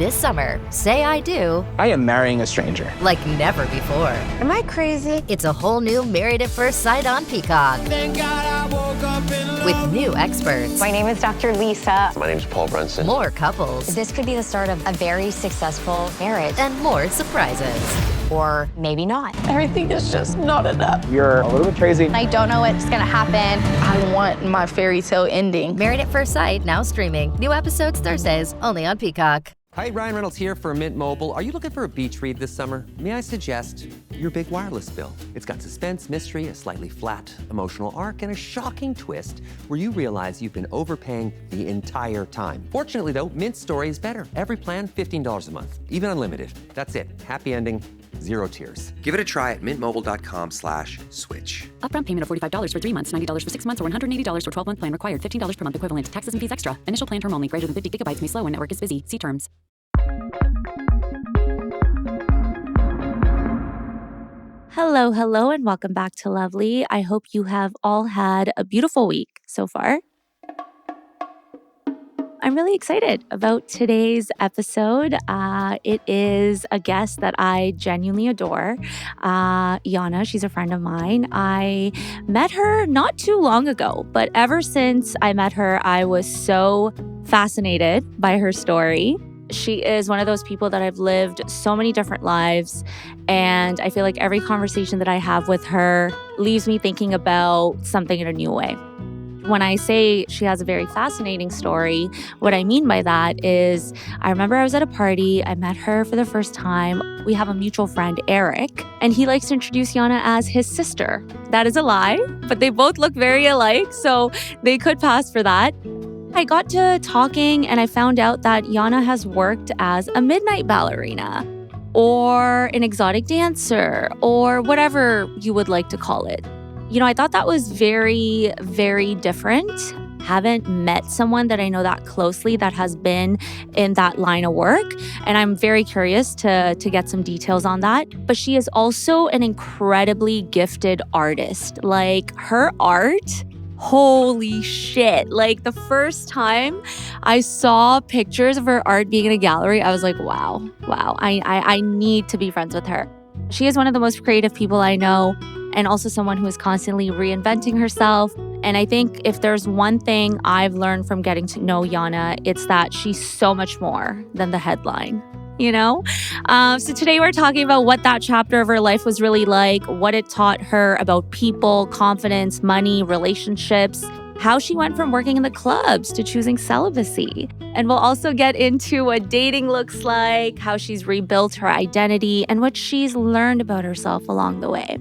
This summer, say I do I am marrying a stranger. like never before. Am I crazy? It's a whole new Married at First Sight on Peacock. Thank God I woke up in love. With new experts, My name is Dr. Lisa. My name's Paul Brunson. more couples, This could be the start of a very successful marriage. and more surprises. Or maybe not. Everything is just not enough. You're a little bit crazy. I don't know what's gonna happen. I want my fairy tale ending. Married at First Sight, now streaming. New episodes Thursdays, only on Peacock. Hi, Ryan Reynolds here for Mint Mobile. Are you looking for a beach read this summer? May I suggest your big wireless bill? It's got suspense, mystery, a slightly flat emotional arc, and a shocking twist where you realize you've been overpaying the entire time. Fortunately, though, Mint's story is better. Every plan, $15 a month, even unlimited. That's it. Happy ending, zero tears. Give it a try at mintmobile.com/switch. Upfront payment of $45 for 3 months, $90 for 6 months, or $180 for 12-month plan required. $15 per month equivalent. Taxes and fees extra. Initial plan term only. Greater than 50 gigabytes may slow when network is busy. See terms. Hello, and welcome back to Lovely. I hope you have all had a beautiful week so far. I'm really excited about today's episode. It is a guest that I genuinely adore, Yana. She's a friend of mine. I met her not too long ago, but ever since I met her, I was so fascinated by her story. She is one of those people that I've lived so many different lives, and I feel like every conversation that I have with her leaves me thinking about something in a new way. When I say she has a very fascinating story, what I mean by that is I remember I was at a party, I met her for the first time. We have a mutual friend, Eric, and he likes to introduce Yana as his sister. That is a lie, but they both look very alike, so they could pass for that. I got to talking and I found out that Yana has worked as a midnight ballerina or an exotic dancer or whatever you would like to call it. You know, I thought that was very, very different. Haven't met someone that I know that closely that has been in that line of work. And I'm very curious to get some details on that. But she is also an incredibly gifted artist. Like her art, holy shit. Like the first time I saw pictures of her art being in a gallery, I was like, wow, I need to be friends with her. She is one of the most creative people I know, and also someone who is constantly reinventing herself. And I think if there's one thing I've learned from getting to know Yana, it's that she's so much more than the headline, you know? So today we're talking about what that chapter of her life was really like, what it taught her about people, confidence, money, relationships, how she went from working in the clubs to choosing celibacy. And we'll also get into what dating looks like, how she's rebuilt her identity, and what she's learned about herself along the way.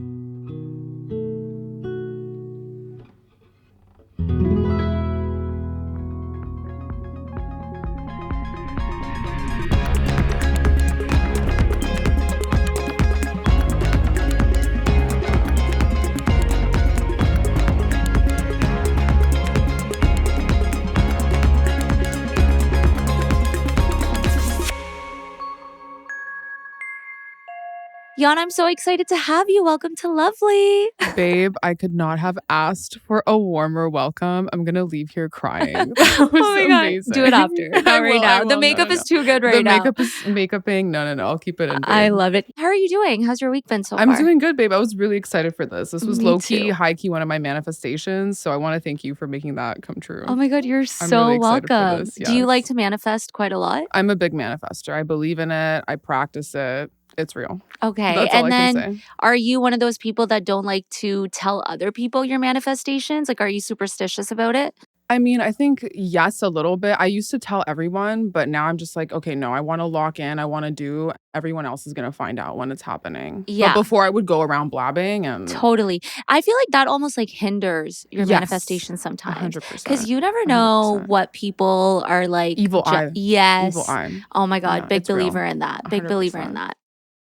Yana, I'm so excited to have you. Welcome to Lovely. Babe, I could not have asked for a warmer welcome. I'm going to leave here crying. Oh my God. Amazing. Do it after. Not right now. The makeup is too good right now. The makeup is makeuping. No. I'll keep it in. Babe. I love it. How are you doing? How's your week been so far? I'm doing good, babe. I was really excited for this. This was Me low-key, too. high-key one of my manifestations. So I want to thank you for making that come true. Oh my God, you're I'm so really excited for welcome. this, Do you yes. like to manifest quite a lot? I'm a big manifester. I believe in it. I practice it. It's real. Okay. That's all And I can then say. are you one of those people that don't like to tell other people your manifestations? Like, are you superstitious about it? I mean, I think, yes, a little bit. I used to tell everyone, but now I'm just like, okay, no, I want to lock in. I want to do. Everyone else is going to find out when it's happening. Yeah. But before I would go around blabbing and Totally. I feel like that almost like hinders your Yes. manifestation sometimes. 100%. Because you never know 100%. what people are like. Evil eye. Yes. Evil eye. Oh my God. Yeah, Big it's real. believer in that. Big believer in 100%. that.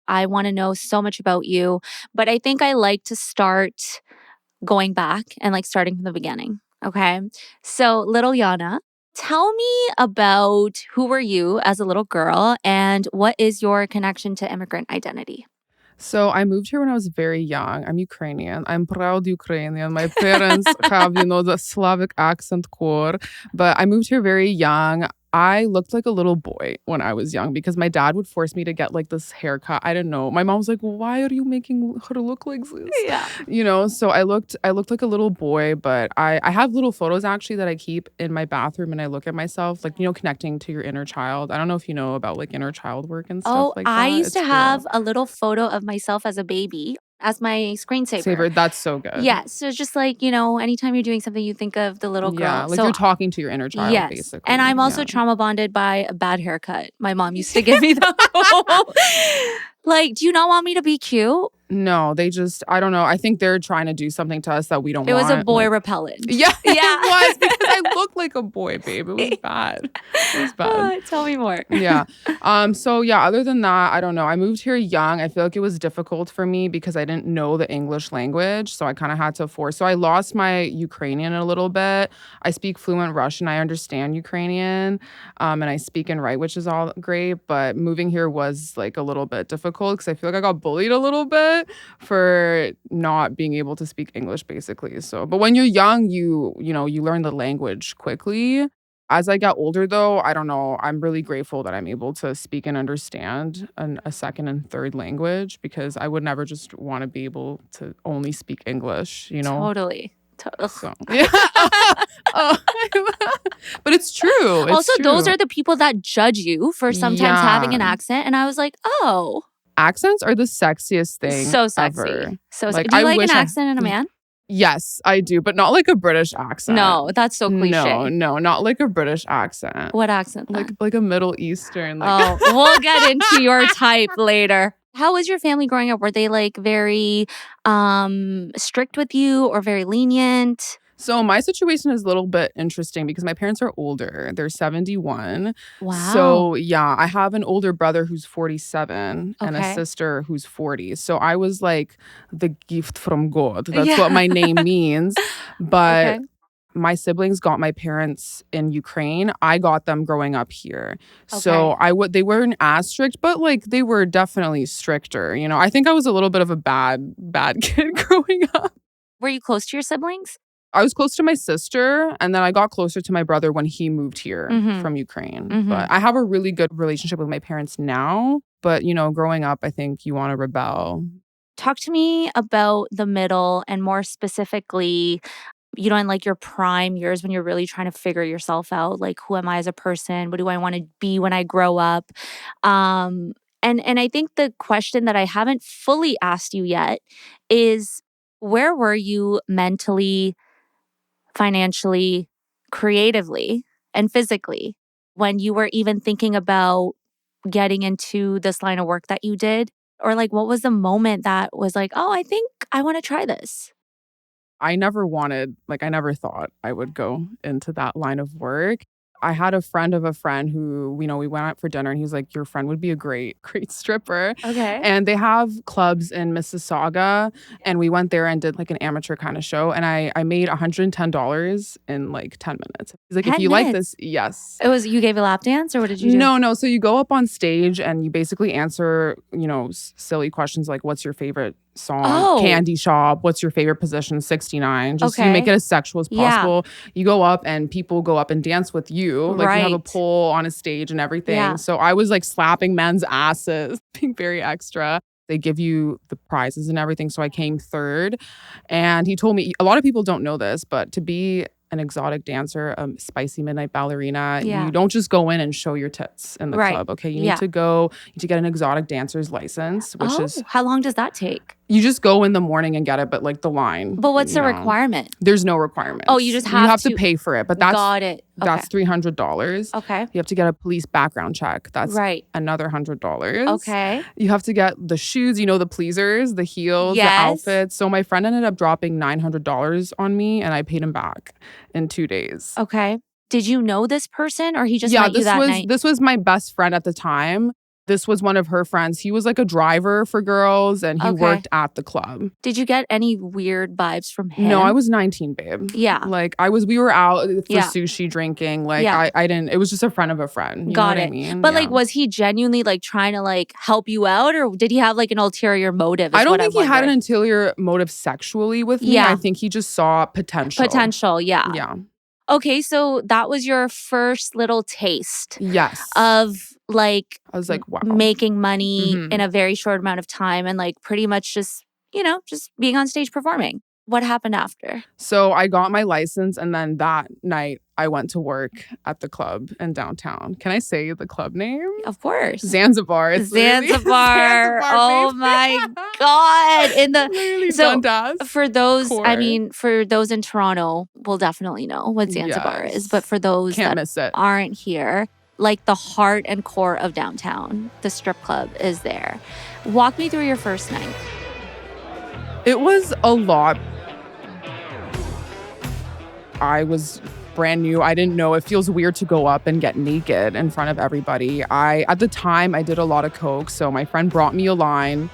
I want to know so much about you, but I think I like to start going back and like starting from the beginning. Okay. So, little Yana, tell me about who were you as a little girl and what is your connection to immigrant identity? So I moved here when I was very young. I'm Ukrainian. I'm proud Ukrainian. My parents have, the Slavic accent core. But I moved here very young. I looked like a little boy when I was young because my dad would force me to get like this haircut. I didn't know. My mom was like, "Why are you making her look like this?" Yeah. So I looked like a little boy, but I have little photos actually that I keep in my bathroom and I look at myself like, connecting to your inner child. I don't know if you know about like inner child work and stuff Oh, like I that. used It's to have a little photo of myself as a baby as my screensaver. Saver, that's so good. Yeah. So it's just like, anytime you're doing something, you think of the little girl. Yeah, like So you're talking to your inner child, yes. basically. And I'm also Yeah. trauma bonded by a bad haircut. My mom used to give me that. Like, do you not want me to be cute? No, they just, I don't know. I think they're trying to do something to us that we don't It want. was a boy like, repellent. Yeah, Yeah. it was because I looked like a boy, babe. It was bad. It was bad. Tell me more. Yeah. So yeah, other than that, I don't know. I moved here young. I feel like it was difficult for me because I didn't know the English language. So I kind of had to force. So I lost my Ukrainian a little bit. I speak fluent Russian. I understand Ukrainian. And I speak and write, which is all great. But moving here was like a little bit difficult because I feel like I got bullied a little bit for not being able to speak English, basically. So, but when you're young, you learn the language quickly. As I got older, though, I don't know. I'm really grateful that I'm able to speak and understand a second and third language because I would never just want to be able to only speak English, Totally. So, yeah. But it's true. Those are the people that judge you for sometimes having an accent. And I was like, oh. Accents are the sexiest thing So sexy. ever. So sexy. Do you like an accent in a man? Yes, I do, but not like a British accent. No, that's so cliche. No, not like a British accent. What accent then? Like a Middle Eastern. Oh, we'll get into your type later. How was your family growing up? Were they like very strict with you or very lenient? So my situation is a little bit interesting because my parents are older. They're 71. Wow. So yeah, I have an older brother who's 47 and a Okay. sister who's 40. So I was like the gift from God. That's what my name means. But my siblings got my parents in Ukraine. I got them growing up here. So they weren't as strict, but like they were definitely stricter. I think I was a little bit of a bad kid growing up. Were you close to your siblings? I was close to my sister, and then I got closer to my brother when he moved here from Ukraine. But I have a really good relationship with my parents now. But, growing up, I think you want to rebel. Talk to me about the middle and more specifically, in like your prime years when you're really trying to figure yourself out. Like, who am I as a person? What do I want to be when I grow up? And I think the question that I haven't fully asked you yet is, where were you mentally, financially, creatively, and physically when you were even thinking about getting into this line of work that you did? Or like, what was the moment that was like, oh, I think I want to try this? I never thought I would go into that line of work. I had a friend of a friend who, we went out for dinner and he was like, your friend would be a great stripper. Okay. And they have clubs in Mississauga. And we went there and did like an amateur kind of show. And I made $110 in like 10 minutes. He's like, 10 if you like minutes? this, yes. It was, you gave a lap dance or what did you do? No. So you go up on stage and you basically answer, silly questions like, what's your favorite song? Candy shop. What's your favorite position? 69. Just you make it as sexual as possible. Yeah. You go up and people go up and dance with you. Like you have a pole on a stage and everything. Yeah. So I was like slapping men's asses, being very extra. They give you the prizes and everything. So I came third. And he told me, a lot of people don't know this, but to be an exotic dancer, a spicy midnight ballerina, you don't just go in and show your tits in the club. Okay. You need to get an exotic dancer's license, which is. How long does that take? You just go in the morning and get it, but like the line. But what's the requirement? There's no requirement. Oh, you have to pay for it. But that's got it. Okay. That's $300. Okay. You have to get a police background check. That's another $100. Okay. You have to get the shoes, the pleasers, the heels, the outfits. So my friend ended up dropping $900 on me and I paid him back in 2 days. Okay. Did you know this person or he just met you that night? This was my best friend at the time. This was one of her friends. He was like a driver for girls and he worked at the club. Did you get any weird vibes from him? No, I was 19, babe. Yeah. Like we were out for sushi drinking. Like I didn't, it was just a friend of a friend. You know what I mean? But like, was he genuinely like trying to like help you out or did he have like an ulterior motive? I don't think he had an ulterior motive sexually with me. I think he just saw potential. Yeah. Okay, so that was your first little taste Yes. of like I was like, wow. making money Mhm. in a very short amount of time and like pretty much just, just being on stage performing. What happened after? So I got my license, and then that night I went to work at the club in downtown. Can I say the club name? Of course. Zanzibar. It's literally Zanzibar. Oh baby. my God. Literally Dundas. For those, Core. for those in Toronto, will definitely know what Zanzibar is. But for those Can't that miss it. aren't here, like the heart and core of downtown, the strip club is there. Walk me through your first night. It was a lot. I was brand new. I didn't know. It feels weird to go up and get naked in front of everybody. At the time, I did a lot of coke. So my friend brought me a line,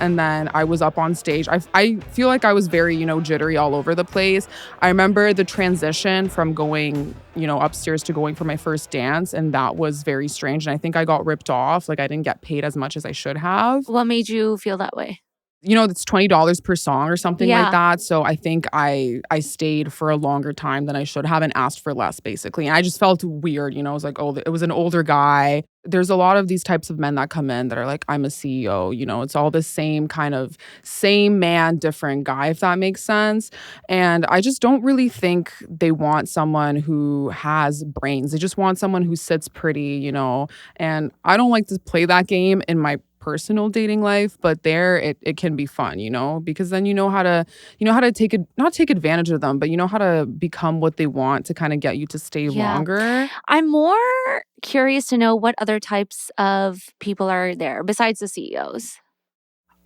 and then I was up on stage. I feel like I was very, jittery all over the place. I remember the transition from going, upstairs to going for my first dance. And that was very strange. And I think I got ripped off. Like I didn't get paid as much as I should have. What made you feel that way? It's $20 per song or something Yeah. like that. So I think I stayed for a longer time than I should have and asked for less, basically. And I just felt weird. I was like, oh, it was an older guy. There's a lot of these types of men that come in that are like, I'm a CEO. It's all the same kind of same man, different guy, if that makes sense. And I just don't really think they want someone who has brains. They just want someone who sits pretty, And I don't like to play that game in my personal dating life, but there it can be fun, because then you know how to not take advantage of them, but you know how to become what they want to kind of get you to stay longer. I'm more curious to know what other types of people are there besides the CEOs.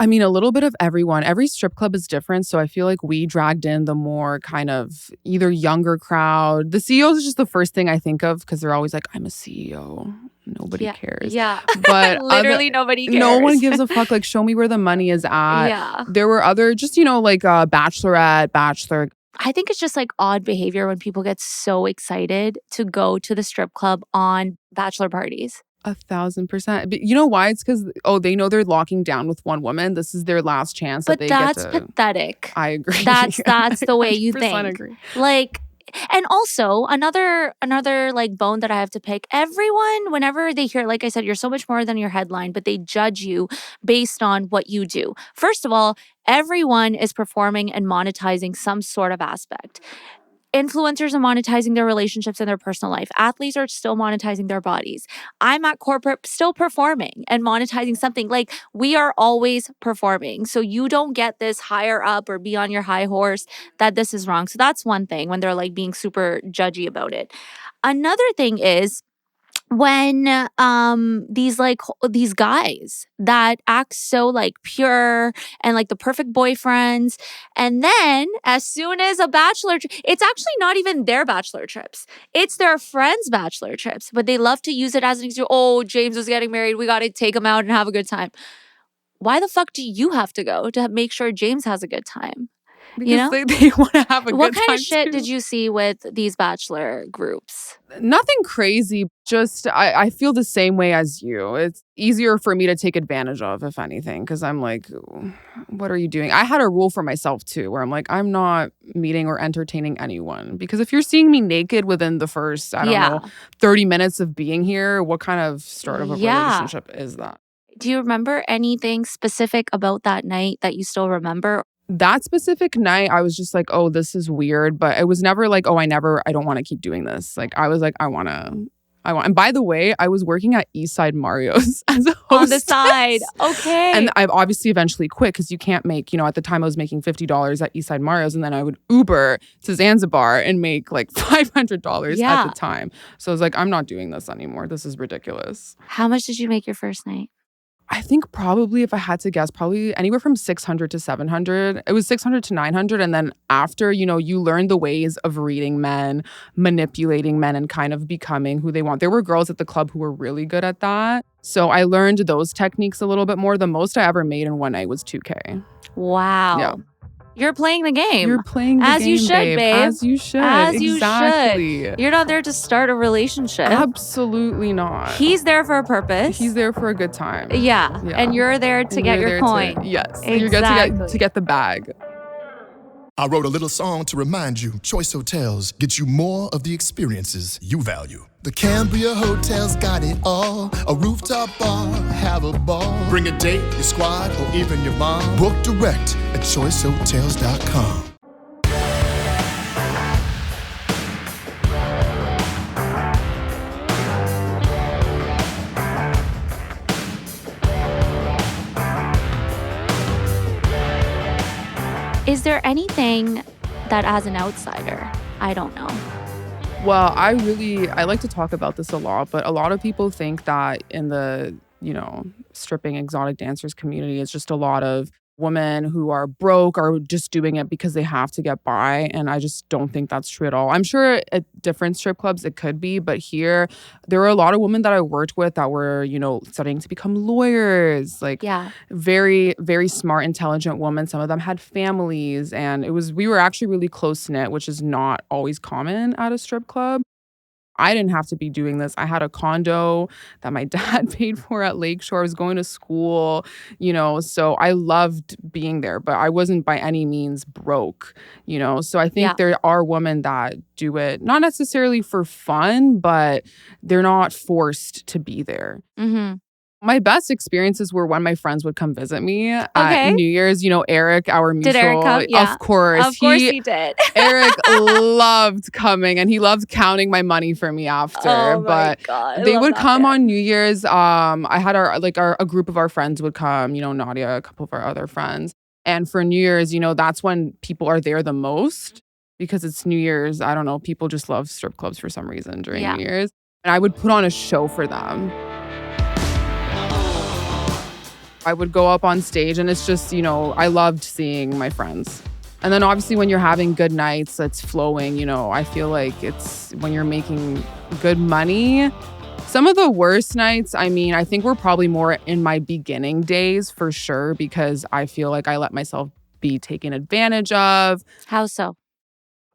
I mean, a little bit of everyone. Every strip club is different. So I feel like we dragged in the more kind of either younger crowd. The CEOs is just the first thing I think of because they're always like, I'm a CEO. Nobody cares. Yeah. But literally nobody cares. No one gives a fuck. Like, show me where the money is at. Yeah. There were other, just, like bachelorette, bachelor. I think it's just like odd behavior when people get so excited to go to the strip club on bachelor parties. 1,000%. But you know why? It's because, they know they're locking down with one woman. This is their last chance that they get to. But that's pathetic. I agree. That's the way you think. Agree. Like, and also another like bone that I have to pick. Everyone, whenever they hear, like I said, you're so much more than your headline, but they judge you based on what you do. First of all, everyone is performing and monetizing some sort of aspect. Influencers are monetizing their relationships and their personal life. Athletes are still monetizing their bodies. I'm at corporate still performing and monetizing something. Like, we are always performing. So you don't get this higher up or be on your high horse that this is wrong. So that's one thing when they're like being super judgy about it. Another thing is when these guys that act so like pure and like the perfect boyfriends, and then as soon as a bachelor it's actually not even their bachelor trips, it's their friends' bachelor trips, but they love to use it as an excuse. Oh, James was getting married, we got to take him out and have a good time. Why the fuck do you have to go to make sure James has a good time? Because they want to have a good time. What kind of shit did you see with these bachelor groups? Nothing crazy. Just, I feel the same way as you. It's easier for me to take advantage of, if anything, because I'm like, what are you doing? I had a rule for myself, too, where I'm like, I'm not meeting or entertaining anyone. Because if you're seeing me naked within the first, 30 minutes of being here, what kind of start of a relationship is that? Do you remember anything specific about that night that you still remember? That specific night, I was just like, oh, this is weird. But it was never like, oh, I don't want to keep doing this. Like, I was like, I want. And by the way, I was working at Eastside Mario's as a hostess. On the side. Okay. And I've obviously eventually quit because you can't make, at the time I was making $50 at Eastside Mario's, and then I would Uber to Zanzibar and make like $500 at the time. So I was like, I'm not doing this anymore. This is ridiculous. How much did you make your first night? I think probably, if I had to guess, probably anywhere from 600 to 700. It was 600 to 900. And then after, you learn the ways of reading men, manipulating men, and kind of becoming who they want. There were girls at the club who were really good at that. So I learned those techniques a little bit more. The most I ever made in one night was $2K. Wow. Yeah. You're playing the game. You're playing the game, as you should, babe. As you should. As exactly. you should. You're not there to start a relationship. Absolutely not. He's there for a purpose. He's there for a good time. Yeah. And you're there to get your coin. Yes. Exactly. You're there to get the bag. I wrote a little song to remind you, Choice Hotels get you more of the experiences you value. The Cambria Hotel's got it all. A rooftop bar, have a ball. Bring a date, your squad, or even your mom. Book direct at choicehotels.com. Is there anything that as an outsider, I don't know? Well, I like to talk about this a lot, but a lot of people think that in the, stripping exotic dancers community, it's just a lot of women who are broke are just doing it because they have to get by. And I just don't think that's true at all. I'm sure at different strip clubs it could be, but here there were a lot of women that I worked with that were, studying to become lawyers, very, very smart, intelligent women. Some of them had families, and we were actually really close knit, which is not always common at a strip club. I didn't have to be doing this. I had a condo that my dad paid for at Lakeshore. I was going to school, so I loved being there, but I wasn't by any means broke, So I think there are women that do it, not necessarily for fun, but they're not forced to be there. Mm-hmm. My best experiences were when my friends would come visit me at New Year's. Eric, our mutual. Did Eric come? Yeah. Of course. Of course he ddid. Eric loved coming, and he loved counting my money for me after. Oh my but God. they would come on New Year's. I had a group of our friends would come, Nadia, a couple of our other friends. And for New Year's, that's when people are there the most because it's New Year's. I don't know. People just love strip clubs for some reason during New Year's. And I would put on a show for them. I would go up on stage, and it's just, I loved seeing my friends. And then obviously when you're having good nights, it's flowing, I feel like it's when you're making good money. Some of the worst nights, I think we're probably more in my beginning days for sure, because I feel like I let myself be taken advantage of. How so?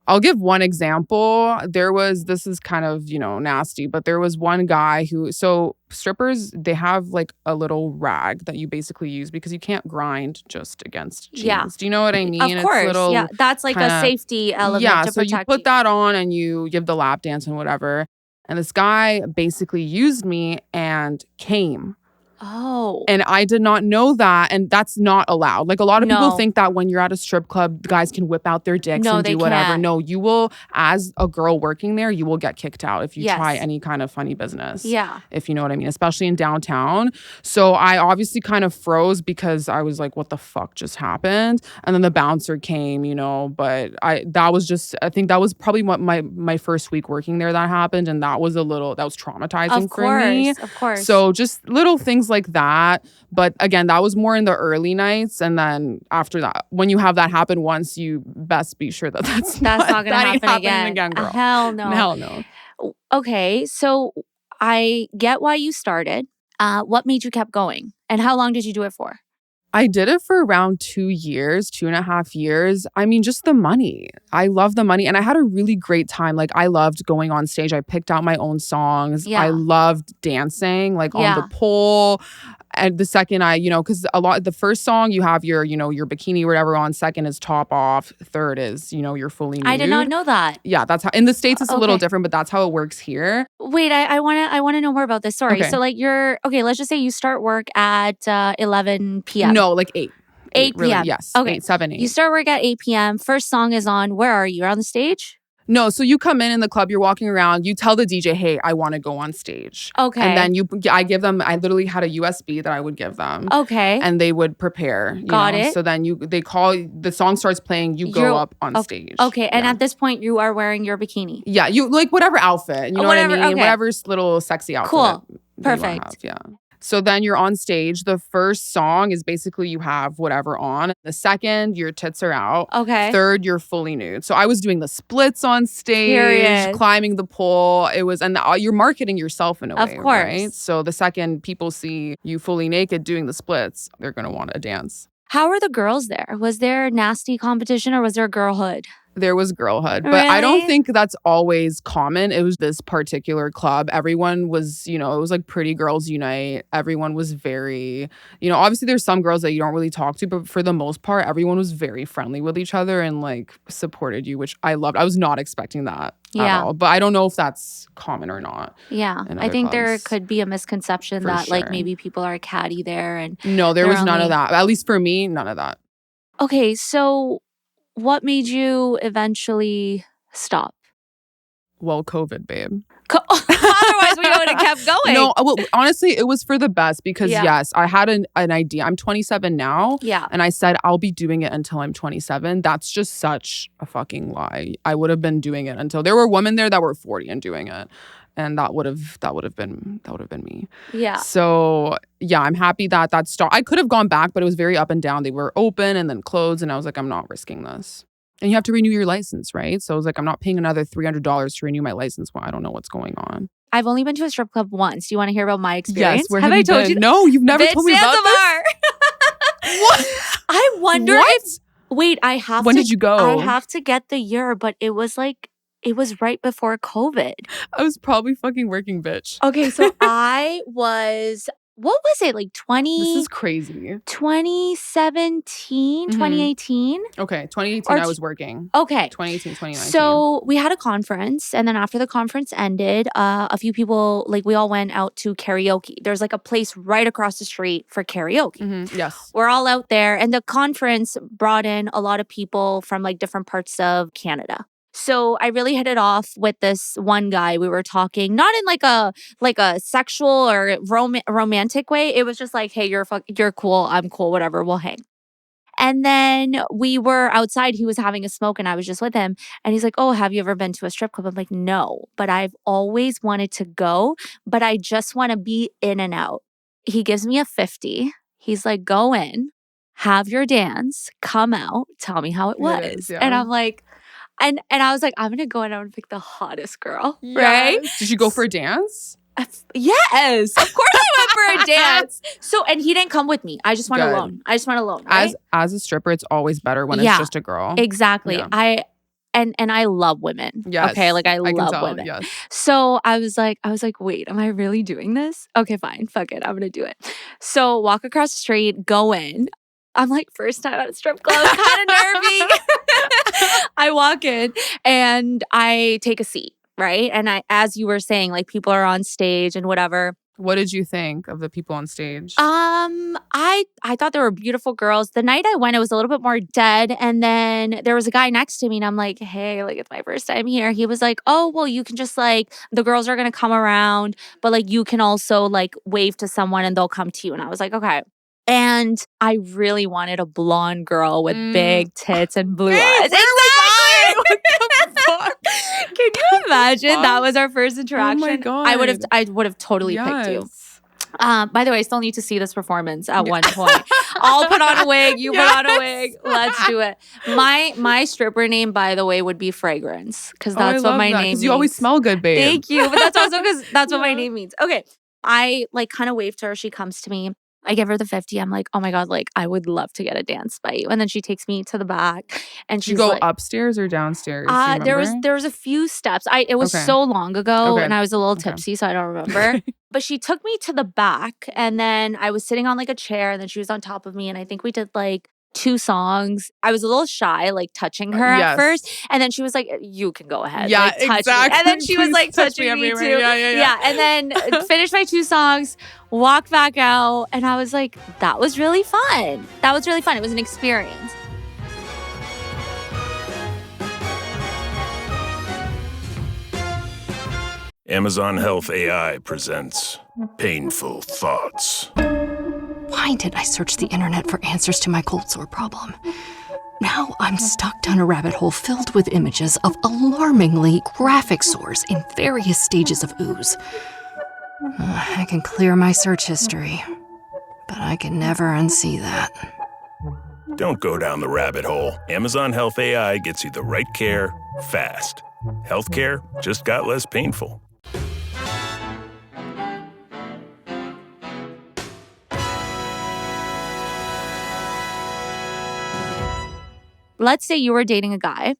I'll give one example. This is kind of, nasty, but there was one guy so strippers, they have like a little rag that you basically use because you can't grind just against jeans. Yeah. Do you know what I mean? Of course. It's That's like a safety element to so protect you put that on and you give the lap dance and whatever. And this guy basically used me and came. Oh. And I did not know that. And that's not allowed. Like a lot of people think that when you're at a strip club, guys can whip out their dicks and do whatever. Can't. No, you will, as a girl working there, you will get kicked out if you try any kind of funny business. Yeah. If you know what I mean, especially in downtown. So I obviously kind of froze because I was like, what the fuck just happened? And then the bouncer came, but I think that was probably what my first week working there that happened. And that was traumatizing for me. Of course. So just little things like that. But again, that was more in the early nights. And then after that, when you have that happen once, you best be sure that that's not going to happen again, girl. Hell no. Hell no. Okay, so I get why you started. What made you keep going? And how long did you do it for? I did it for around 2.5 years. Just the money. I love the money. And I had a really great time. Like, I loved going on stage. I picked out my own songs. Yeah. I loved dancing, on the pole. And the second because the first song you have your bikini or whatever on. Second is top off. Third is, you're fully nude. I did not know that. Yeah, that's how, in the States it's a little different, but that's how it works here. Wait, I want to know more about this. Sorry. Okay. So let's just say you start work at 11 p.m. No, like 8. 8 p.m. Really, yes. Okay. 8, 7, 8. You start work at 8 p.m. First song is on. Where are you? You're on the stage? No, so you come in the club, you're walking around, you tell the DJ, hey, I want to go on stage. Okay. And then I literally had a USB that I would give them. Okay. And they would prepare. Got it. So then the song starts playing, you go up on stage. Okay. And at this point, you are wearing your bikini. Yeah, you like whatever outfit, you know what I mean? Okay. Whatever little sexy outfit. Cool. that you Perfect. have, yeah. So then you're on stage. The first song is basically you have whatever on. The second, your tits are out. Okay. Third, you're fully nude. So I was doing the splits on stage, Period. climbing the pole. You're marketing yourself in a way, Of course. right? So the second people see you fully naked doing the splits, they're going to want to dance. How were the girls there? Was there nasty competition or was there girlhood? There was girlhood, but I don't Really? think that's always common. It was this particular club. Everyone was, it was like pretty girls unite. Everyone was very, obviously there's some girls that you don't really talk to, but for the most part, everyone was very friendly with each other and like supported you, which I loved. I was not expecting that at all, but I don't know if that's common or not. Yeah. in I other think there clubs. could be a misconception For that like sure. maybe people are catty there and No, there they're was none of only- that. At least for me, none of that. Okay, so what made you eventually stop? Well, COVID, babe. Otherwise, we would have kept going. No, well, honestly, it was for the best because Yeah. yes, I had an idea. I'm 27 now. Yeah. And I said, I'll be doing it until I'm 27. That's just such a fucking lie. I would have been doing it until there were women there that were 40 and doing it. And that would have been me. Yeah. So yeah, I'm happy that stopped. I could have gone back, but it was very up and down. They were open and then closed. And I was like, I'm not risking this. And you have to renew your license, right? So I was like, I'm not paying another $300 to renew my license when I don't know what's going on. I've only been to a strip club once. Do you want to hear about my experience? Yes, where have have I you told been? you? No, you've never told me about this. What? I wonder What? if. Wait, I have. When to, did you go? I have to get the year, but it was right before COVID. I was probably fucking working, bitch. Okay, so I was. What was it like? This is crazy. 2017, 2018. Okay, 2018 Or I was working. Okay. 2018, 2019. So we had a conference, and then after the conference ended, a few people, like we all went out to karaoke. There's like a place right across the street for karaoke. Yes. We're all out there, and the conference brought in a lot of people from like different parts of Canada. So I really hit it off with this one guy. We were talking, not in like a sexual or romantic way. It was just like, hey, you're cool, I'm cool, whatever, we'll hang. And then we were outside. He was having a smoke and I was just with him. And he's like, oh, have you ever been to a strip club? I'm like, no, but I've always wanted to go, but I just want to be in and out. He gives me a 50. He's like, go in, have your dance, come out, tell me how it was. It is, yeah. And I'm like, and I was like, I'm going to go and I'm going to pick the hottest girl, Yes. right? Did you go for a dance? Yes, of course I went for a dance. So, and he didn't come with me. I just went Good. alone. Right? As a stripper, it's always better when it's just a girl. Exactly. Yeah. And I love women. Yes. Okay, like I can love tell, women. Yes. So I was like, wait, am I really doing this? Okay, fine, fuck it, I'm gonna do it. So walk across the street, go in. I'm like, first time at a strip club, kind of nervy. I walk in and I take a seat, right? And as you were saying, like people are on stage and whatever. What did you think of the people on stage? I thought there were beautiful girls. The night I went, it was a little bit more dead. And then there was a guy next to me and I'm like, hey, like it's my first time here. He was like, oh, well, you can just like, the girls are going to come around, but like you can also like wave to someone and they'll come to you. And I was like, okay. And I really wanted a blonde girl with big tits and blue eyes. Can you imagine that was our first interaction? Oh my God. I would have totally picked you. By the way, I still need to see this performance at one point. I'll put on a wig, you put on a wig. Let's do it. My stripper name, by the way, would be Fragrance because that's what my name means. You always smell good, babe. Thank you. But that's also because that's what my name means. Okay. I like kind of wave to her. She comes to me. I give her the 50. I'm like, oh my God, like I would love to get a dance by you. And then she takes me to the back and she's you go like, upstairs or downstairs? there was a few steps. It was so long ago and I was a little tipsy, so I don't remember. But she took me to the back and then I was sitting on like a chair and then she was on top of me. And I think we did like 2 songs. I was a little shy, like touching her at first. And then she was like, you can go ahead. Yeah, like, touch exactly. me. And then she was like touching me too. Yeah. And then finished my 2 songs, walked back out. And I was like, that was really fun. It was an experience. Amazon Health AI presents Painful Thoughts. Why did I search the internet for answers to my cold sore problem? Now I'm stuck down a rabbit hole filled with images of alarmingly graphic sores in various stages of ooze. I can clear my search history, but I can never unsee that. Don't go down the rabbit hole. Amazon Health AI gets you the right care, fast. Healthcare just got less painful. Let's say you were dating a guy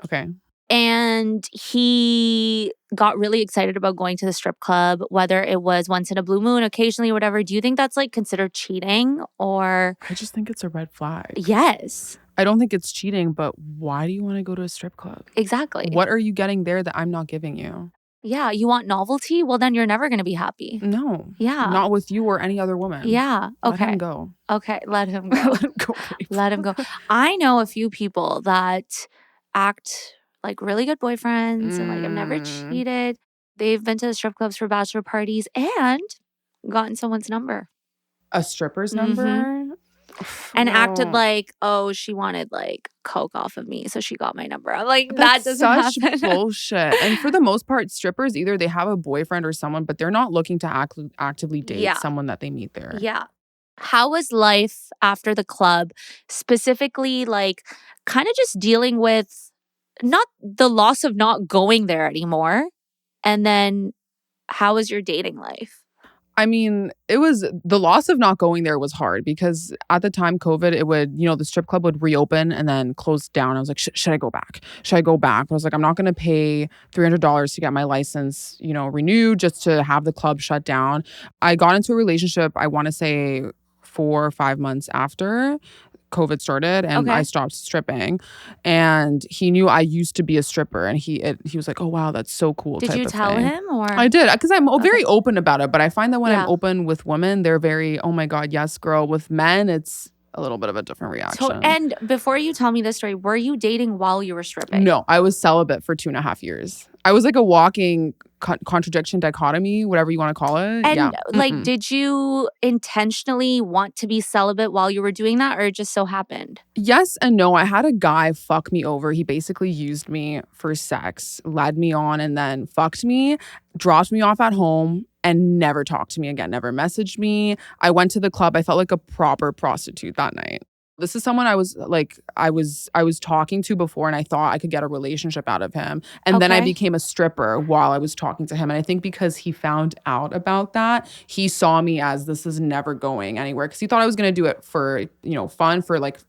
Okay. And he got really excited about going to the strip club, whether it was once in a blue moon, occasionally, whatever. Do you think that's like considered cheating or? I just think it's a red flag. Yes. I don't think it's cheating, but why do you want to go to a strip club? Exactly. What are you getting there that I'm not giving you? Yeah. You want novelty? Well, then you're never going to be happy. No. Yeah. Not with you or any other woman. Yeah. Okay. Let him go. Okay. Let him go. Let him go, babe. Let him go. I know a few people that act like really good boyfriends and like have never cheated. They've been to the strip clubs for bachelor parties and gotten someone's number. A stripper's number? And acted like, oh, she wanted like coke off of me, so she got my number. I'm like, That's that doesn't such happen. bullshit. And for the most part, strippers, either they have a boyfriend or someone, but they're not looking to actively date someone that they meet there. Yeah. How was life after the club? Specifically, like kind of just dealing with not the loss of not going there anymore. And then how was your dating life? I mean, it was the loss of not going there was hard because at the time COVID, it would, the strip club would reopen and then close down. I was like, should I go back? Should I go back? But I was like, I'm not going to pay $300 to get my license, renewed just to have the club shut down. I got into a relationship, I want to say 4 or 5 months after COVID started and I stopped stripping, and he knew I used to be a stripper, and he was like, oh wow, that's so cool. Did you tell him or? I did, because I'm very open about it, but I find that when I'm open with women, they're very, oh my God, yes girl. With men, it's a little bit of a different reaction. So, and before you tell me this story, were you dating while you were stripping? No, I was celibate for 2.5 years. I was like a walking contradiction, dichotomy, whatever you want to call it. And like, did you intentionally want to be celibate while you were doing that, or it just so happened? Yes and no. I had a guy fuck me over. He basically used me for sex, led me on, and then fucked me, dropped me off at home, and never talked to me again, never messaged me. I went to the club. I felt like a proper prostitute that night. This is someone I was talking to before, and I thought I could get a relationship out of him. And then I became a stripper while I was talking to him. And I think because he found out about that, he saw me as this is never going anywhere. Because he thought I was going to do it for, fun for like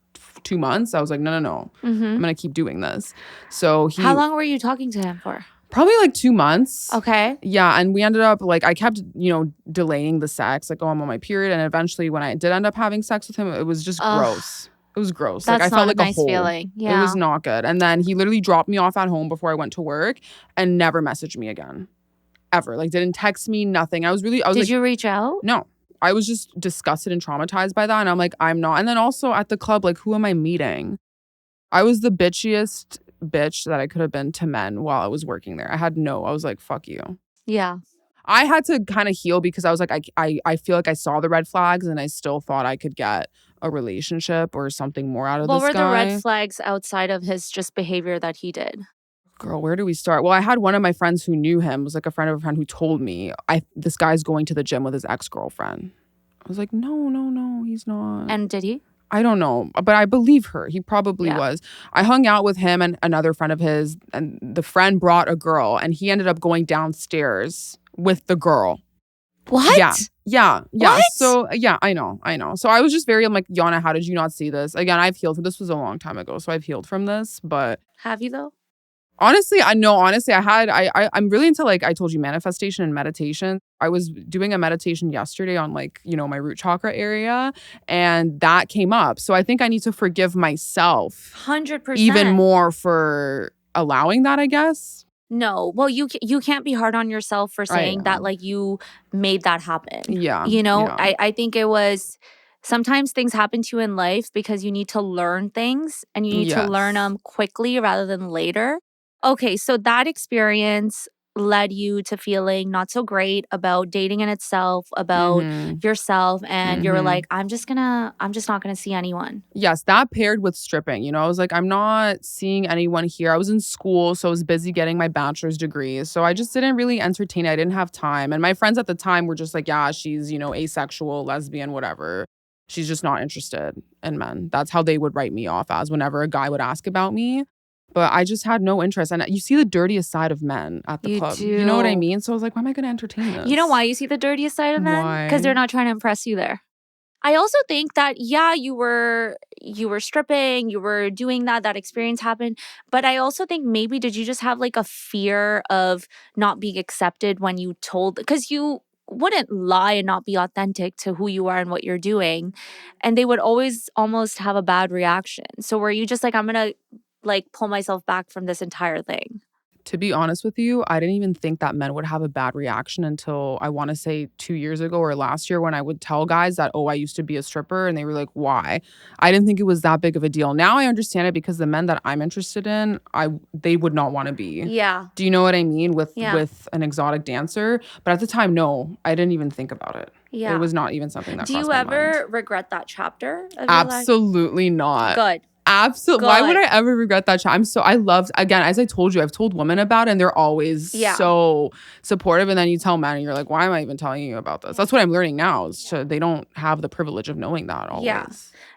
2 months. I was like, no. I'm going to keep doing this. So How long were you talking to him for? Probably like 2 months. Okay. Yeah. And we ended up I kept, delaying the sex. Like, I'm on my period. And eventually when I did end up having sex with him, it was just gross. It was gross. That's I felt like not a nice hole. feeling. Yeah. It was not good. And then he literally dropped me off at home before I went to work and never messaged me again. Ever. Didn't text me, nothing. Did you reach out? No. I was just disgusted and traumatized by that. And I'm like, I'm not. And then also at the club, who am I meeting? I was the bitchiest bitch that I could have been to men while I was working there. I was like, fuck you. Yeah. I had to kind of heal because I was like, I feel like I saw the red flags and I still thought I could get a relationship or something more out of this guy. What were the red flags outside of his just behavior that he did? Girl, where do we start? Well, I had one of my friends who knew him, was like a friend of a friend, who told me, this guy's going to the gym with his ex-girlfriend. I was like, no, he's not. And did he? I don't know, but I believe her. He probably was. I hung out with him and another friend of his, and the friend brought a girl, and he ended up going downstairs with the girl. What? Yeah. What? So, yeah, I know. So I was just I'm like, Yana, how did you not see this? Again, I've healed. This was a long time ago, so I've healed from this, but... Have you, though? Honestly, I'm really into, I told you, manifestation and meditation. I was doing a meditation yesterday on my root chakra area, and that came up. So I think I need to forgive myself 100%. even more for allowing that, I guess. No. Well, you can't be hard on yourself for saying that you made that happen. Yeah. I think it was... Sometimes things happen to you in life because you need to learn things, and you need to learn them quickly rather than later. Okay, so that experience led you to feeling not so great about dating in itself, about yourself, and you were like, I'm just not gonna see anyone. Yes, that paired with stripping. I was like, I'm not seeing anyone here. I was in school, so I was busy getting my bachelor's degree. So I just didn't really entertain it. I didn't have time. And my friends at the time were just like, yeah, she's, asexual, lesbian, whatever. She's just not interested in men. That's how they would write me off as whenever a guy would ask about me. But I just had no interest. And you see the dirtiest side of men at the club. Do. You know what I mean? So I was like, why am I going to entertain this? You know why you see the dirtiest side of men? Why? Because they're not trying to impress you there. I also think that you were stripping, you were doing that experience happened, but I also think maybe did you just have like a fear of not being accepted when you told, because you wouldn't lie and not be authentic to who you are and what you're doing, and they would always almost have a bad reaction. So were you just like, I'm going to like pull myself back from this entire thing? To be honest with you, I didn't even think that men would have a bad reaction until I want to say 2 years ago or last year when I would tell guys that, oh, I used to be a stripper. And they were like, why? I didn't think it was that big of a deal. Now I understand it because the men that I'm interested in, they would not want to be. Yeah. Do you know what I mean? With an exotic dancer. But at the time, no, I didn't even think about it. Yeah. It was not even something that Do crossed you my ever mind. regret that chapter of your life? Absolutely not. Good. Absolutely. Why would I ever regret that? I love, again, as I told you, I've told women about it and they're always so supportive. And then you tell men and you're like, why am I even telling you about this? That's what I'm learning now. They don't have the privilege of knowing that always. Yeah,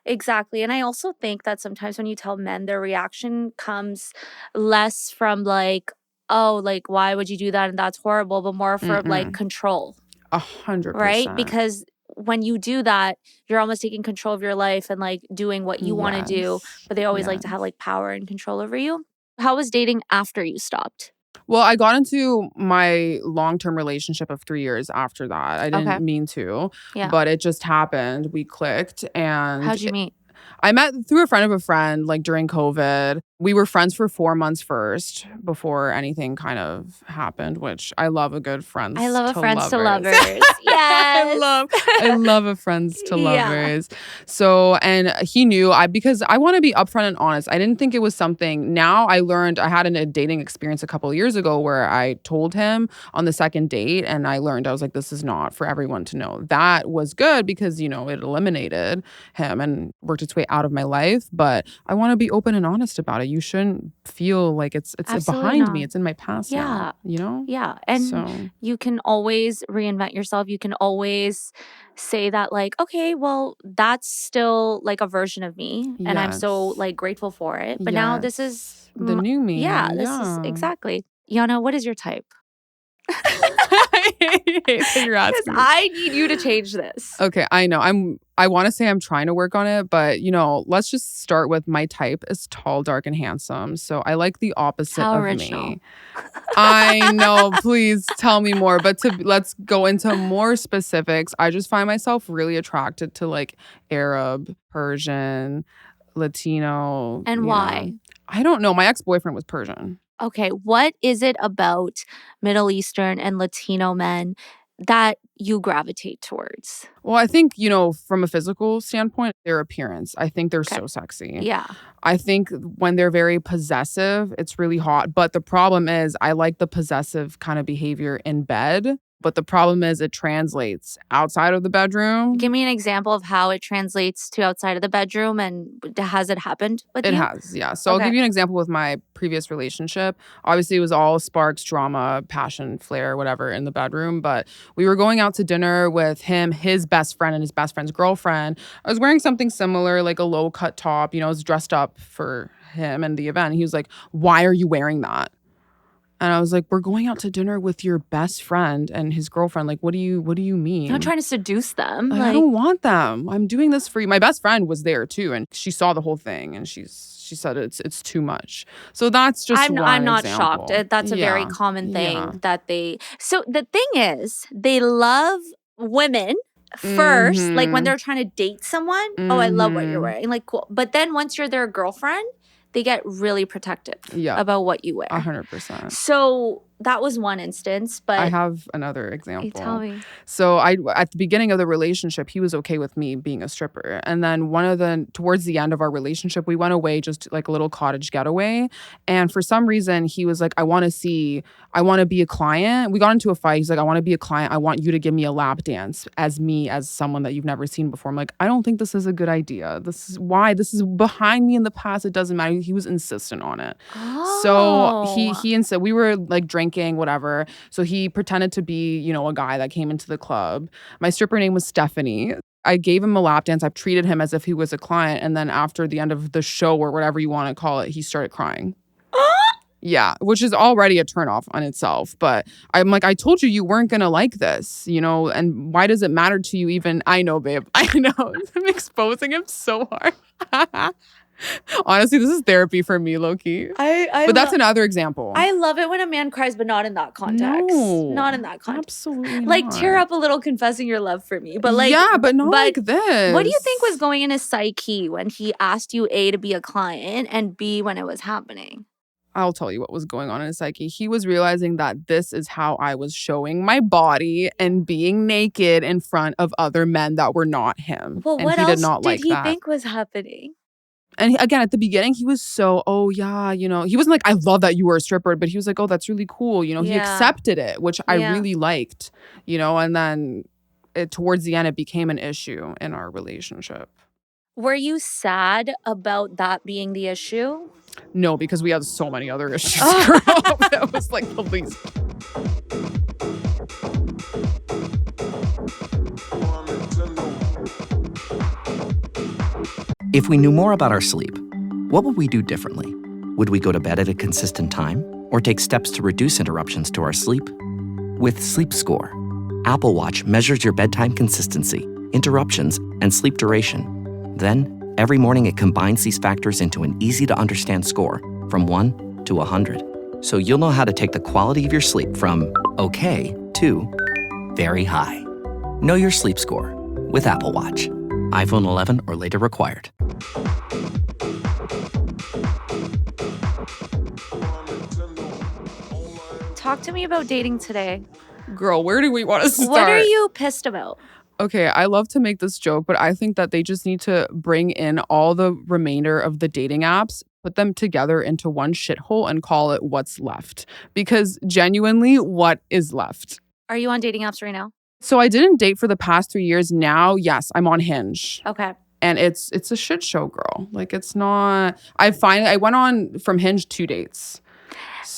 exactly. And I also think that sometimes when you tell men, their reaction comes less from like, oh, like, why would you do that? And that's horrible, but more for like control. 100%. Right? Because when you do that, you're almost taking control of your life and like doing what you want to do. But they always like to have like power and control over you. How was dating after you stopped? Well, I got into my long-term relationship of 3 years after that. I didn't mean to, but it just happened. We clicked. And how'd you meet? I met through a friend of a friend, like during COVID. We were friends for 4 months first before anything kind of happened, which I love a good friends. I love a to friends to lovers. lovers. Yes. I love a friends to lovers. So, and he knew because I want to be upfront and honest. I didn't think it was something. Now I learned, I had a dating experience a couple of years ago where I told him on the second date and I learned, I was like, this is not for everyone to know. That was good because, it eliminated him and worked its way out of my life. But I want to be open and honest about it. You shouldn't feel like it's behind me. It's in my past now, Yeah. And you can always reinvent yourself. You can always say that like, okay, well, that's still like a version of me. And I'm so like grateful for it. But now this is the new me. Yeah, this is exactly. Yana, what is your type? I hate that you're asking. I need you to change this. Okay, I know. I want to say I'm trying to work on it, but let's just start with my type is tall, dark, and handsome. So I like the opposite How of original. me. I know. Please tell me more. But let's go into more specifics. I just find myself really attracted to like Arab, Persian, Latino. And why? I don't know. My ex-boyfriend was Persian. Okay, what is it about Middle Eastern and Latino men that you gravitate towards? Well, I think, from a physical standpoint, their appearance, I think they're so sexy. Yeah. I think when they're very possessive, it's really hot. But the problem is I like the possessive kind of behavior in bed. But the problem is it translates outside of the bedroom. Give me an example of how it translates to outside of the bedroom, and has it happened with you? It has, yeah. So I'll give you an example with my previous relationship. Obviously, it was all sparks, drama, passion, flair, whatever in the bedroom. But we were going out to dinner with him, his best friend, and his best friend's girlfriend. I was wearing something similar, like a low-cut top. I was dressed up for him and the event. He was like, why are you wearing that? And I was like, we're going out to dinner with your best friend and his girlfriend. Like, what do you mean? You're not trying to seduce them. I don't want them. I'm doing this for you. My best friend was there too, and she saw the whole thing, and she said it's too much. So that's just I'm not example. shocked. That's a very common thing that they. So the thing is, they love women first, like when they're trying to date someone. Oh, I love what you're wearing. Like, cool. But then once you're their girlfriend, they get really protective about what you wear. 100%. So that was one instance, but I have another example. Tell me. So at the beginning of the relationship, he was okay with me being a stripper. And then towards the end of our relationship, we went away just like a little cottage getaway. And for some reason, he was like, I want to be a client. We got into a fight. He's like, I want to be a client. I want you to give me a lap dance as someone that you've never seen before. I'm like, I don't think this is a good idea. This is behind me in the past. It doesn't matter. He was insistent on it. Oh. So he insisted. We were like drinking, whatever. So he pretended to be, a guy that came into the club. My stripper name was Stephanie. I gave him a lap dance. I treated him as if he was a client. And then after the end of the show or whatever you want to call it, he started crying. Yeah, which is already a turnoff on itself. But I'm like, I told you weren't going to like this, and why does it matter to you even? I know, babe. I know. I'm exposing him so hard. Honestly, this is therapy for me, low-key. But that's another example. I love it when a man cries, but not in that context. No, not in that context. Absolutely not. Like, tear up a little confessing your love for me. But like, yeah, but not like this. What do you think was going in his psyche when he asked you, A, to be a client, and B, when it was happening? I'll tell you what was going on in his psyche. He was realizing that this is how I was showing my body and being naked in front of other men that were not him. Well, and what he else did not like he that. think was happening? And again, at the beginning, he was so, oh, yeah, he wasn't like, I love that you were a stripper, but he was like, oh, that's really cool. He accepted it, which I really liked, and then towards the end, it became an issue in our relationship. Were you sad about that being the issue? No, because we had so many other issues, girl. That was like the least. If we knew more about our sleep, what would we do differently? Would we go to bed at a consistent time or take steps to reduce interruptions to our sleep? With Sleep Score, Apple Watch measures your bedtime consistency, interruptions, and sleep duration. Then, every morning it combines these factors into an easy-to-understand score from 1 to 100. So you'll know how to take the quality of your sleep from okay to very high. Know your sleep score with Apple Watch. iPhone 11 or later required. Talk to me about dating today. Girl, where do we want to start? What are you pissed about? Okay, I love to make this joke, but I think that they just need to bring in all the remainder of the dating apps, put them together into one shithole and call it what's left. Because genuinely, what is left? Are you on dating apps right now? So I didn't date for the past 3 years. Now, yes, I'm on Hinge. Okay. And it's a shit show, girl. Like, it's not... I went on from Hinge 2 dates.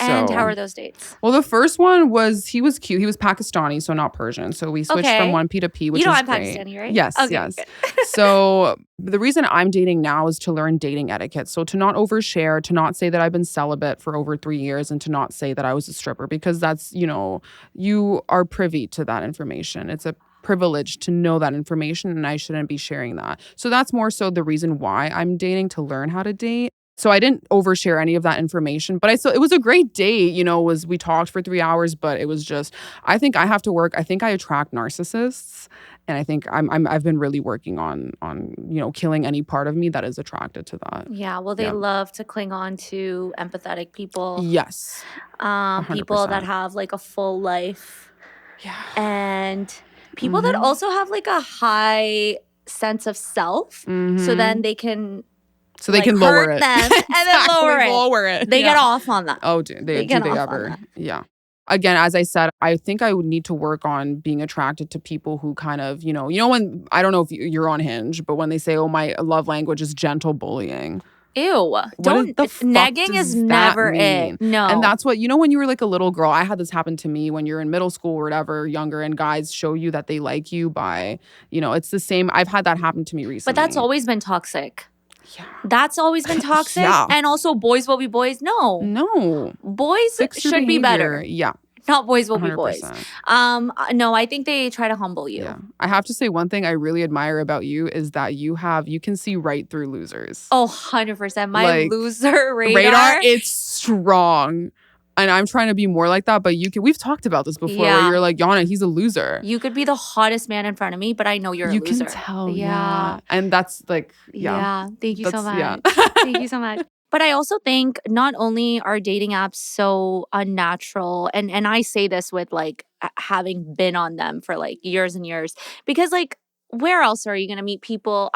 And how are those dates? Well, the first one he was cute. He was Pakistani, so not Persian. So we switched from 1P to P, which is great. I'm Pakistani, right? Yes, okay, yes. So the reason I'm dating now is to learn dating etiquette. So to not overshare, to not say that I've been celibate for over 3 years, and to not say that I was a stripper, because that's, you are privy to that information. It's a privilege to know that information, and I shouldn't be sharing that. So that's more so the reason why I'm dating, to learn how to date. So I didn't overshare any of that information, but it was a great date. We talked for 3 hours, but it was just, I think I have to work. I think I attract narcissists, and I think I've been really working on killing any part of me that is attracted to that. Yeah, well, they love to cling on to empathetic people. Yes, people that have like a full life. Yeah, and people that also have like a high sense of self, so then they can. So they can lower it. Them and then lower it. They get off on that. Oh, do they ever? Yeah. Again, as I said, I think I would need to work on being attracted to people who kind of, when, I don't know if you're on Hinge, but when they say, oh, my love language is gentle bullying. Ew. Nagging is never it. No. And that's what, when you were like a little girl, I had this happen to me when you're in middle school or whatever, younger, and guys show you that they like you by, it's the same. I've had that happen to me recently. But that's always been toxic. Yeah. That's always been toxic. And also boys will be boys. No. Boys should be better. Yeah. Not boys will 100%. Be boys. No, I think they try to humble you. Yeah. I have to say one thing I really admire about you is that you can see right through losers. Oh, 100%. My loser radar. It's strong. And I'm trying to be more like that, but we've talked about this before where you're like, Yana, he's a loser. You could be the hottest man in front of me, but I know you're a loser. You can tell. Yeah. And that's like, Thank you so much. Yeah. Thank you so much. But I also think not only are dating apps so unnatural, and I say this with like having been on them for like years and years, because like, where else are you going to meet people?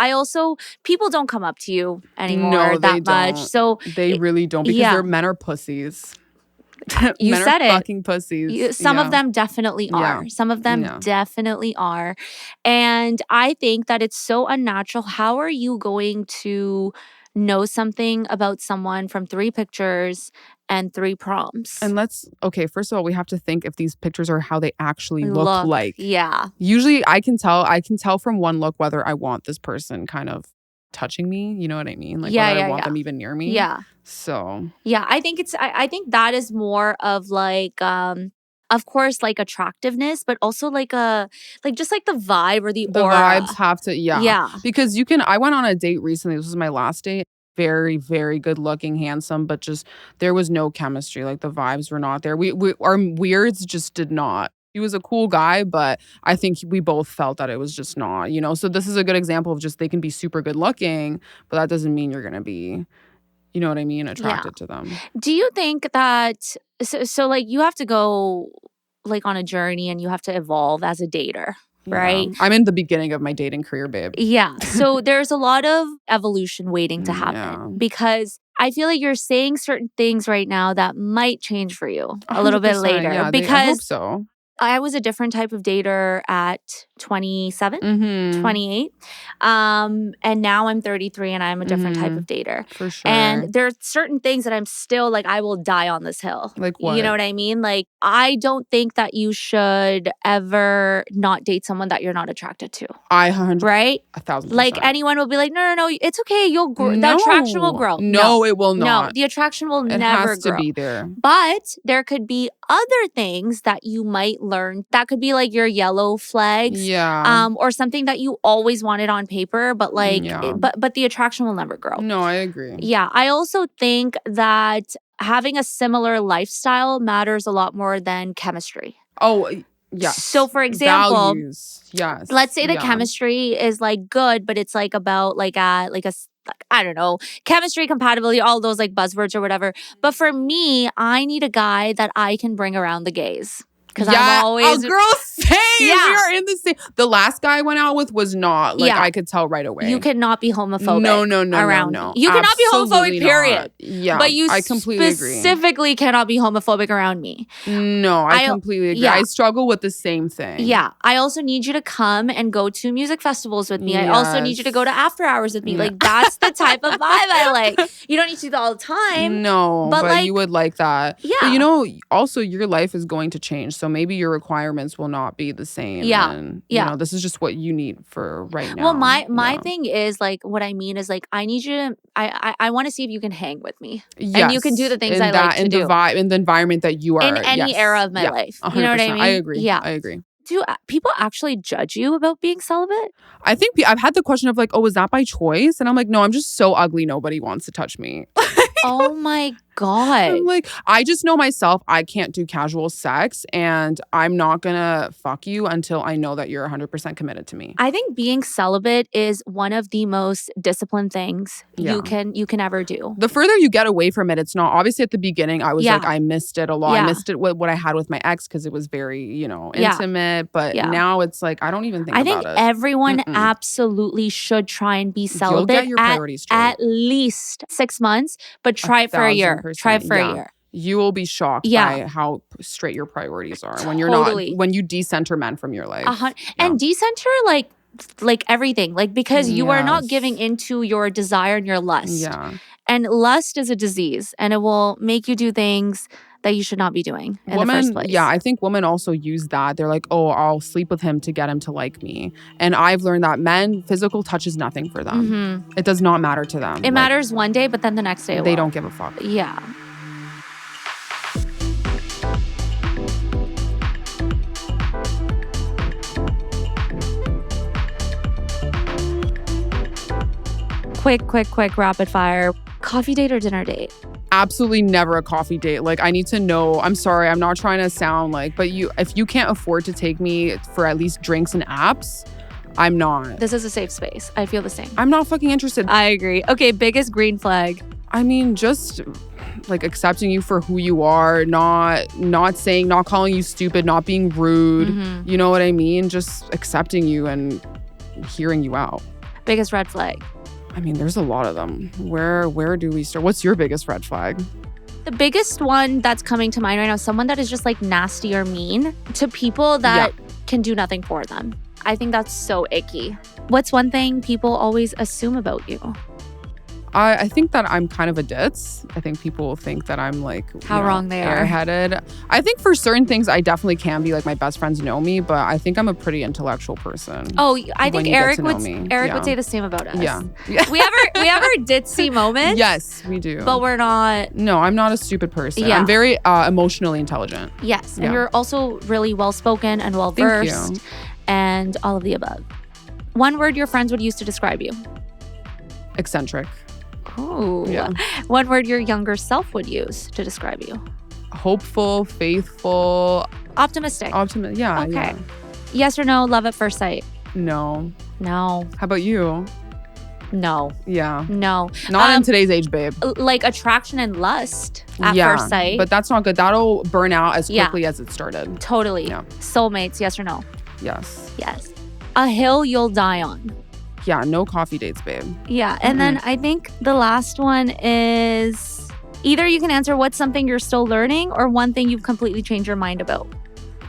People don't come up to you anymore that much. So they really don't, because their men are pussies. You Men said are it. Fucking pussies. Some of them definitely are. Some of them definitely are. And I think that it's so unnatural. How are you going to know something about someone from 3 pictures and 3 prompts? And first of all, we have to think if these pictures are how they actually look like. Yeah. Usually I can tell from one look whether I want this person kind of touching me. You know what I mean? Like, Yeah, why would yeah, I want yeah. them even near me? Yeah. So Yeah, I think I think that is more of like of course like attractiveness, but also like just like the vibe or the aura. vibes have to, Yeah. Because I went on a date recently. This was my last date. Very, very good looking, handsome, but just there was no chemistry. Like the vibes were not there. Our weirds just did not. He was a cool guy, but I think we both felt that it was just not, So this is a good example of just they can be super good looking, but that doesn't mean you're gonna be, you know what I mean, attracted to them. Do you think that so like you have to go like on a journey and you have to evolve as a dater, right? Yeah. I'm in the beginning of my dating career, babe. Yeah. So there's a lot of evolution waiting to happen because I feel like you're saying certain things right now that might change for you a little bit 100%, later. yeah, Because I hope so. I was a different type of dater at 27, Mm-hmm. 28. And now I'm 33 and I'm a different type of dater. For sure. And there are certain things that I'm still like, I will die on this hill. Like what? You know what I mean? Like, I don't think that you should ever not date someone that you're not attracted to. I 100%. Right? 1,000%. Like anyone will be like, no, it's okay. You'll grow. The attraction will grow. No, it will not. No, the attraction will It never has to grow. be there. But there could be other things that you might learn that could be like your yellow flags. Yeah. Or something that you always wanted on paper, but like, but the attraction will never grow. No, I agree. Yeah. I also think that having a similar lifestyle matters a lot more than chemistry. Oh, yes. So for example, values. Yes. Let's say the chemistry is like good, but it's like about like I don't know, chemistry, compatibility, all those like buzzwords or whatever. But for me, I need a guy that I can bring around the gays. Because I'm always... Oh, girl, same. Yeah. We are in the same... The last guy I went out with was not... Like, I could tell right away. You cannot be homophobic No, around no. me. You cannot be Absolutely homophobic, period. not. Yeah, but you I completely specifically cannot be homophobic around me. No, I completely agree. Yeah. I struggle with the same thing. Yeah. I also need you to come and go to music festivals with me. I also need you to go to after hours with me. Like, that's the type of vibe I like. You don't need to do that all the time. No, but like, you would like that. Yeah. But also your life is going to change. So maybe your requirements will not be the same. Yeah. And, this is just what you need for right now. Well, my thing is like, what I mean is like, I need you to, I want to see if you can hang with me. Yes. And you can do the things I like to do. In the environment that you are. In any era of my life. 100%. You know what I mean? I agree. Yeah. I agree. Do people actually judge you about being celibate? I think I've had the question of like, oh, is that by choice? And I'm like, no, I'm just so ugly. Nobody wants to touch me. Oh my God. I'm like, I just know myself. I can't do casual sex and I'm not gonna fuck you until I know that you're 100% committed to me. I think being celibate is one of the most disciplined things you can ever do. The further you get away from it, it's not. Obviously, at the beginning, I was like, I missed it a lot. I missed it what I had with my ex because it was very, intimate. But now it's like, I don't even think about it. I think everyone absolutely should try and be celibate. You'll get your priorities straight. At least 6 months, but try it for a year. Try it for a year. You will be shocked by how straight your priorities are when you're not, when you decenter men from your life. And decenter like everything, like because you are not giving into your desire and your lust. Yeah. And lust is a disease and it will make you do things that you should not be doing in the first place. Yeah, I think women also use that. They're like, oh, I'll sleep with him to get him to like me. And I've learned that men, physical touch is nothing for them. Mm-hmm. It does not matter to them. It matters one day, but then the next day they don't give a fuck. Yeah. Quick rapid fire. Coffee date or dinner date? Absolutely never a coffee date. Like, I need to know. I'm sorry, I'm not trying to sound like, but if you can't afford to take me for at least drinks and apps, I'm not. This is a safe space. I feel the same. I'm not fucking interested. I agree. Okay, biggest green flag. I mean, just like accepting you for who you are, not calling you stupid, not being rude. Mm-hmm. You know what I mean? Just accepting you and hearing you out. Biggest red flag. I mean, there's a lot of them. Where do we start? What's your biggest red flag? The biggest one that's coming to mind right now is someone that is just like nasty or mean to people that can do nothing for them. I think that's so icky. What's one thing people always assume about you? I think that I'm kind of a ditz. I think people think that I'm like how wrong they are. Airheaded. I think for certain things I definitely can be like, my best friends know me, but I think I'm a pretty intellectual person. Oh, I think Eric would say the same about us. Yeah. we have our ditzy moments. Yes, we do. But we're not. No, I'm not a stupid person. Yeah. I'm very emotionally intelligent. Yes, and you're also really well spoken and well versed. Thank you. And all of the above. One word your friends would use to describe you. Eccentric. Oh, yeah. One word your younger self would use to describe you. Hopeful, faithful. Optimistic. Yeah. Okay. Yeah. Yes or no, love at first sight? No. No. How about you? No. Yeah. No. Not in today's age, babe. Like attraction and lust at first sight. But that's not good. That'll burn out as quickly as it started. Totally. Yeah. Soulmates, yes or no? Yes. Yes. A hill you'll die on. Yeah, no coffee dates, babe. Yeah. And then I think the last one is either you can answer what's something you're still learning or one thing you've completely changed your mind about.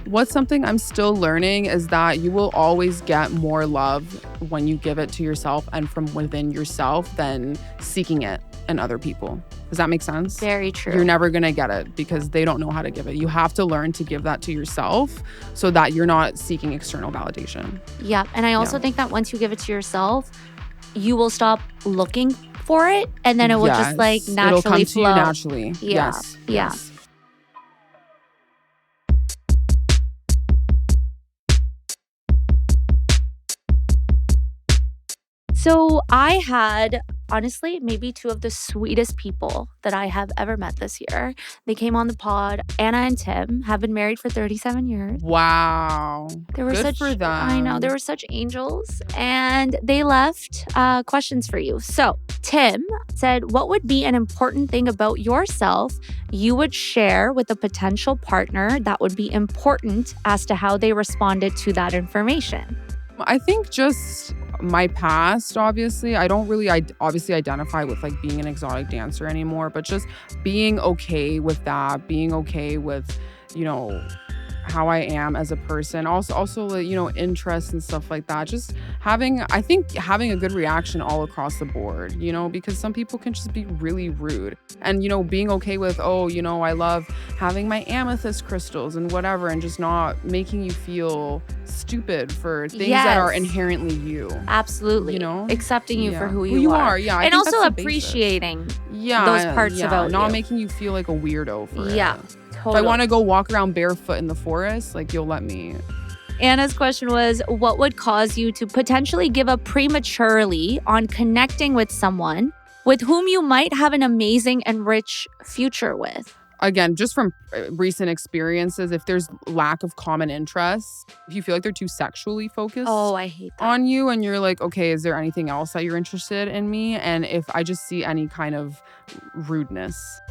What's something I'm still learning is that you will always get more love when you give it to yourself and from within yourself than seeking it in other people. Does that make sense? Very true. You're never going to get it because they don't know how to give it. You have to learn to give that to yourself so that you're not seeking external validation. Yeah. And I also think that once you give it to yourself, you will stop looking for it and then it will just like naturally It'll come to flow. you naturally. Yeah. Yes. Yeah. Yes. So I had, honestly, maybe two of the sweetest people that I have ever met this year. They came on the pod. Anna and Tim have been married for 37 years. Wow. They were Good for them. I know. They were such angels. And they left questions for you. So Tim said, what would be an important thing about yourself you would share with a potential partner that would be important as to how they responded to that information? I think just my past, obviously. I don't really obviously identify with like being an exotic dancer anymore, but just being okay with that, being okay with, you know, how I am as a person. Also, you know, interests and stuff like that. Just having a good reaction all across the board, you know, because some people can just be really rude. And, you know, being okay with, oh, you know, I love having my amethyst crystals and whatever, and just not making you feel stupid for things that are inherently you. Absolutely. You know? Accepting you for who you are. Yeah. And also appreciating those parts about not you. making you feel like a weirdo for it. Yeah. Totally. If I want to go walk around barefoot in the forest, like, you'll let me. Anna's question was, what would cause you to potentially give up prematurely on connecting with someone with whom you might have an amazing and rich future with? Again, just from recent experiences, if there's lack of common interests, if you feel like they're too sexually focused I hate that. on you and you're like, okay, is there anything else that you're interested in me? And if I just see any kind of rudeness.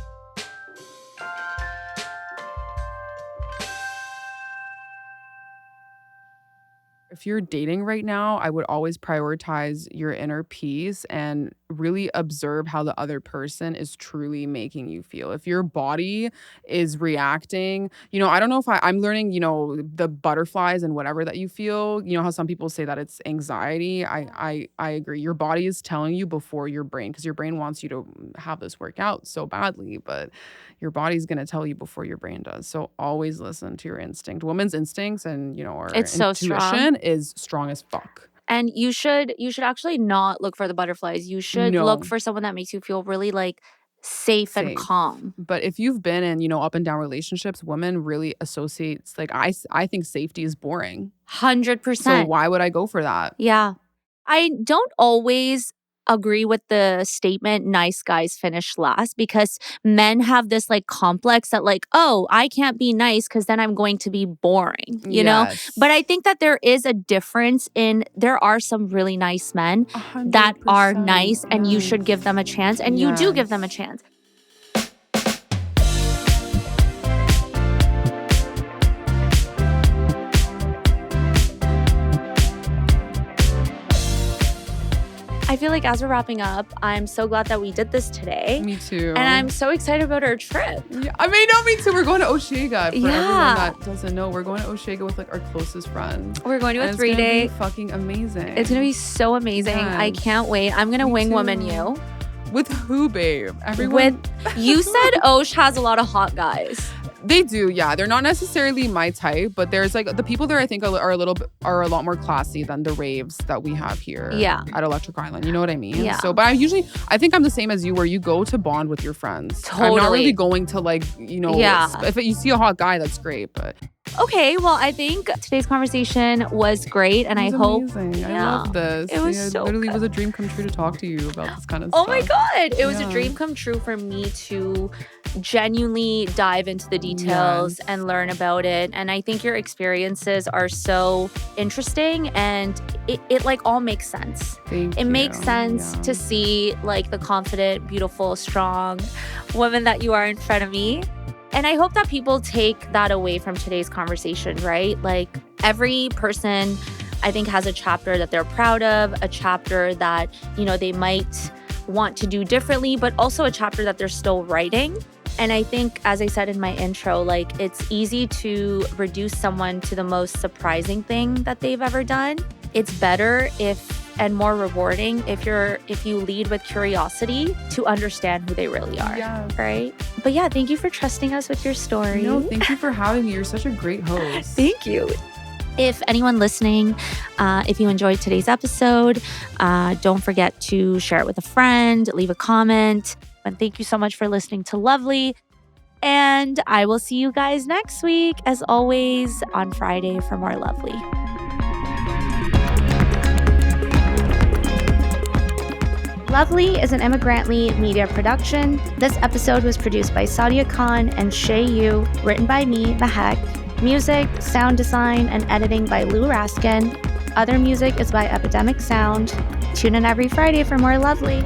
If you're dating right now, I would always prioritize your inner peace and really observe how the other person is truly making you feel. If your body is reacting, you know, I don't know if I'm learning, you know, the butterflies and whatever that you feel, you know, how some people say that it's anxiety. I agree. Your body is telling you before your brain, because your brain wants you to have this work out so badly, but your body's going to tell you before your brain does. So always listen to your instinct. Women's instincts and, you know, our intuition is strong as fuck. And you should actually not look for the butterflies. You should look for someone that makes you feel really like safe and calm. But if you've been in, you know, up and down relationships, women really associates, like, I think safety is boring. 100%. So why would I go for that? Yeah. I don't always agree with the statement nice guys finish last, because men have this like complex that like, oh, I can't be nice because then I'm going to be boring, you know? But I think that there is a difference in, there are some really nice men that are nice and you should give them a chance, and you do give them a chance. I feel like as we're wrapping up, I'm so glad that we did this today. Me too. And I'm so excited about our trip. Yeah, I mean, no, me too. We're going to Oshiga. For everyone that doesn't know, we're going to Oshiga with like our closest friend. We're going to a 3-day. It's gonna be fucking amazing. It's gonna be so amazing. Yes. I can't wait. I'm gonna wing woman you. With who, babe? Everyone. You said Osh has a lot of hot guys. They do, yeah. They're not necessarily my type, but there's like the people there I think are a lot more classy than the raves that we have here at Electric Island. You know what I mean? Yeah. So, but I think I'm the same as you where you go to bond with your friends. Totally. I'm not really going to like, if you see a hot guy, that's great, but. Okay, well, I think today's conversation was great, and I hope. Amazing. I love this. It was literally good. was a dream come true to talk to you about this kind of stuff. Oh my God. It was a dream come true for me to genuinely dive into the details and learn about it. And I think your experiences are so interesting, and it like all makes sense. It makes sense to see like the confident, beautiful, strong woman that you are in front of me. And I hope that people take that away from today's conversation, right? Like every person, I think, has a chapter that they're proud of, a chapter that, they might want to do differently, but also a chapter that they're still writing. And I think, as I said in my intro, like it's easy to reduce someone to the most surprising thing that they've ever done. It's better and more rewarding if you lead with curiosity to understand who they really are, right? But yeah, thank you for trusting us with your story. No, thank you for having me. You're such a great host. Thank you. If anyone listening, if you enjoyed today's episode, don't forget to share it with a friend, leave a comment. And thank you so much for listening to Lovely. And I will see you guys next week, as always, on Friday for more Lovely. Lovely is an Immigrantly media production. This episode was produced by Sadia Khan and Shay Yu, written by me, Mehak. Music, sound design, and editing by Lou Raskin. Other music is by Epidemic Sound. Tune in every Friday for more Lovely.